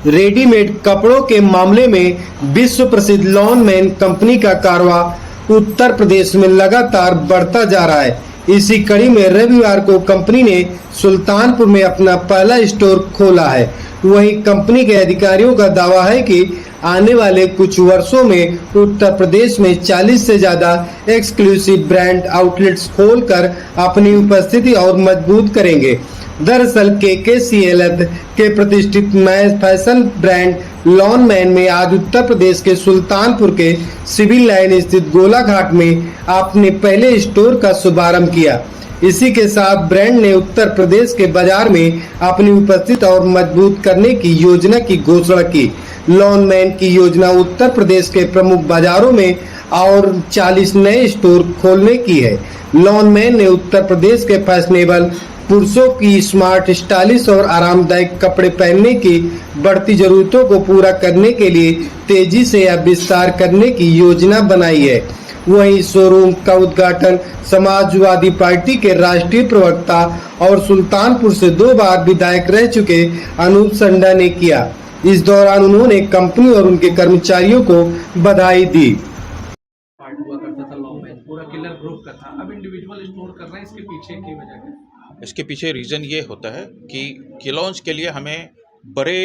Readymade कपड़ों के मामले में विश्व प्रसिद्ध लॉनमैन कंपनी का कारवां उत्तर प्रदेश में लगातार बढ़ता जा रहा है। इसी कड़ी में रविवार को कंपनी ने सुल्तानपुर में अपना पहला स्टोर खोला है। वहीं कंपनी के अधिकारियों का दावा है कि आने वाले कुछ वर्षों में उत्तर प्रदेश में 40 से ज्यादा एक्सक्लूसिव ब्रांड आउटलेट्स खोलकर अपनी उपस्थिति और मजबूत करेंगे। दरअसल KKCL के प्रतिष्ठित फैशन ब्रांड लॉनमैन में आज उत्तर प्रदेश के सुल्तानपुर के सिविल लाइन स्थित गोलाघाट में अपने पहले स्टोर का शुभारंभ किया। इसी के साथ ब्रांड ने उत्तर प्रदेश के बाजार में अपनी उपस्थिति और मजबूत करने की योजना की घोषणा की। लॉनमैन की योजना उत्तर प्रदेश के प्रमुख बाजारों में और 40 नए स्टोर खोलने की है। लॉनमैन ने उत्तर प्रदेश के फैशनेबल पुरुषों की स्मार्ट, स्टाइलिश और आरामदायक कपड़े पहनने की बढ़ती जरूरतों को पूरा करने के लिए तेजी से यह विस्तार करने की योजना बनाई है। वहीं शोरूम का उद्घाटन समाजवादी पार्टी के राष्ट्रीय प्रवक्ता और सुल्तानपुर से 2 बार विधायक रह चुके अनूप संडा ने किया। इस दौरान उन्होंने कंपनी और उनके कर्मचारियों को बधाई दी। पार्ट हुआ करता था लॉनमैन, पूरा किलर ग्रुप का था, अब इंडिविजुअल स्टोर कर रहे हैं। इसके पीछे की वजह क्या? इसके पीछे रीज़न ये होता है कि किलॉन्स के लिए हमें बड़े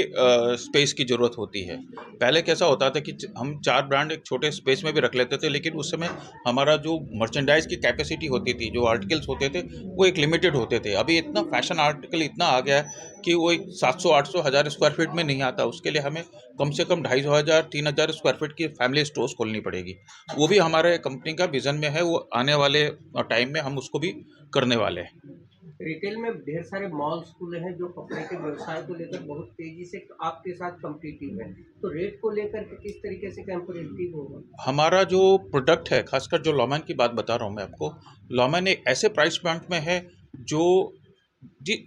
स्पेस की ज़रूरत होती है। पहले कैसा होता था कि हम 4 ब्रांड एक छोटे स्पेस में भी रख लेते थे, लेकिन उस समय हमारा जो मर्चेंडाइज़ की कैपेसिटी होती थी, जो आर्टिकल्स होते थे, वो एक लिमिटेड होते थे। अभी इतना फैशन आर्टिकल इतना आ गया है कि वो एक 700, 800, 1000 स्क्वायर फीट में नहीं आता। उसके लिए हमें कम से कम 2500, 3000 स्क्वायर फीट की फैमिली स्टोर्स खोलनी पड़ेगी। वो भी हमारे कंपनी का विज़न में है, वो आने वाले टाइम में हम उसको भी करने वाले हैं। रिटेल में ढेर सारे मॉल्स खुले हैं जो कपड़े के व्यवसाय को लेकर बहुत तेजी से आपके साथ कम्पिटिटिव है, तो रेट को लेकर के किस तरीके से कम्पिटिटिव होगा? हमारा जो प्रोडक्ट है, खासकर जो लॉनमैन की बात बता रहा हूँ मैं आपको, लॉनमैन एक ऐसे प्राइस पॉइंट में है जो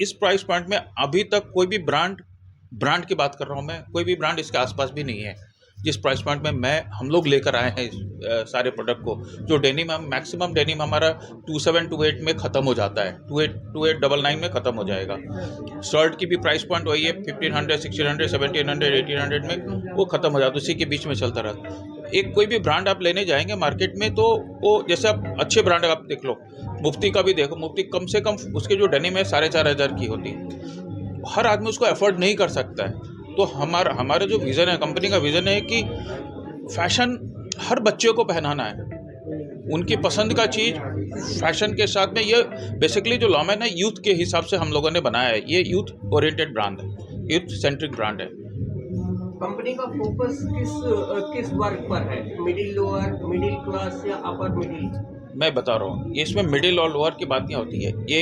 इस प्राइस पॉइंट में अभी तक कोई भी ब्रांड की बात कर रहा हूँ मैं, कोई भी ब्रांड इसके आसपास भी नहीं है। जिस प्राइस पॉइंट में हम लोग लेकर आए हैं इस सारे प्रोडक्ट को, जो डेनिम मैक्सिमम डेनिम हमारा 2728 में ख़त्म हो जाता है, 2899 में ख़त्म हो जाएगा। शर्ट की भी प्राइस पॉइंट वही है, 1500, 1600, 1700, 1800 में वो ख़त्म हो जाता है। उसी के बीच में चलता रहता है। एक कोई भी ब्रांड आप लेने जाएंगे मार्केट में तो वो जैसे आप अच्छे ब्रांड आप देख लो, मुफ्ती का भी देखो, मुफ्ती कम से कम उसके जो डेनिम है 4500 की होती है। हर आदमी उसको अफोर्ड नहीं कर सकता है। तो हमारा जो विज़न है, कंपनी का विज़न है कि फैशन हर बच्चे को पहनाना है, उनकी पसंद का चीज़ फैशन के साथ में। ये बेसिकली जो लॉनमैन है यूथ के हिसाब से हम लोगों ने बनाया है। ये यूथ ओरिएंटेड ब्रांड है, यूथ सेंट्रिक ब्रांड है। कंपनी का फोकस किस वर्ग पर है? मिडिल, लोअर, मिडिल क्लास या अपर मिडिल? मैं बता रहा हूँ, इसमें मिडिल और लोअर की बात नहीं होती है, ये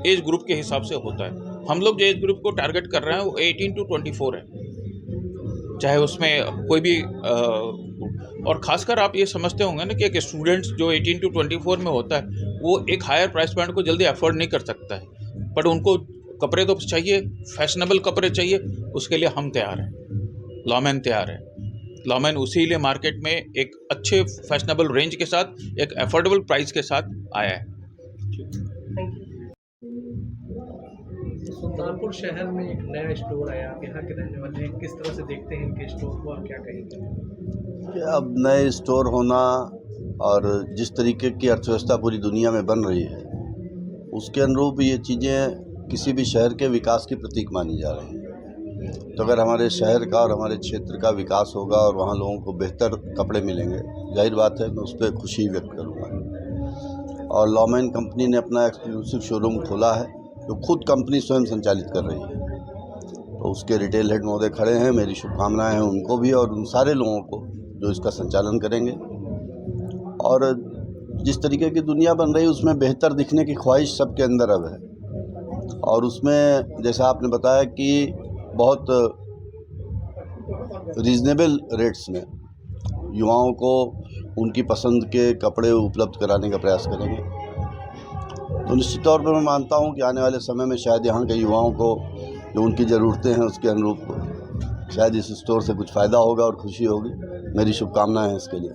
एज ग्रुप के हिसाब से होता है। हम लोग जो एज ग्रुप को टारगेट कर रहे हैं वो 18 to 24 है, चाहे उसमें कोई भी और ख़ासकर आप ये समझते होंगे ना कि एक स्टूडेंट्स जो 18 to 24 में होता है वो एक हायर प्राइस पॉइंट को जल्दी अफोर्ड नहीं कर सकता है, बट उनको कपड़े तो चाहिए, फैशनेबल कपड़े चाहिए। उसके लिए हम तैयार हैं, लॉनमैन तैयार है। लॉनमैन उसी लिए मार्केट में एक अच्छे फैशनेबल रेंज के साथ एक अफोर्डेबल प्राइस के साथ आया है। सुल्तानपुर शहर में एक नया स्टोर आया, आप यहाँ के रहने वाले हैं, किस तरह से देखते हैं इनके स्टोर को, आप क्या कहेंगे? अब नए स्टोर होना और जिस तरीके की अर्थव्यवस्था पूरी दुनिया में बन रही है उसके अनुरूप ये चीज़ें किसी भी शहर के विकास की प्रतीक मानी जा रही हैं। तो अगर हमारे शहर का और हमारे क्षेत्र का विकास होगा और वहाँ लोगों को बेहतर कपड़े मिलेंगे, जाहिर बात है मैं उस पर खुशी व्यक्त करूँगा। और लॉनमैन कंपनी ने अपना एक्सक्लूसिव शोरूम खोला है जो खुद कंपनी स्वयं संचालित कर रही है, तो उसके रिटेल हेड महोदय खड़े हैं। मेरी शुभकामनाएं हैं उनको भी और उन सारे लोगों को जो इसका संचालन करेंगे। और जिस तरीके की दुनिया बन रही है उसमें बेहतर दिखने की ख्वाहिश सबके अंदर अब है, और उसमें जैसा आपने बताया कि बहुत रीज़नेबल रेट्स में युवाओं को उनकी पसंद के कपड़े उपलब्ध कराने का प्रयास करेंगे। तो निश्चित तौर पर मैं मानता हूं कि आने वाले समय में शायद यहाँ के युवाओं को जो उनकी ज़रूरतें हैं उसके अनुरूप शायद इस स्टोर से कुछ फ़ायदा होगा और खुशी होगी। मेरी शुभकामनाएं हैं इसके लिए।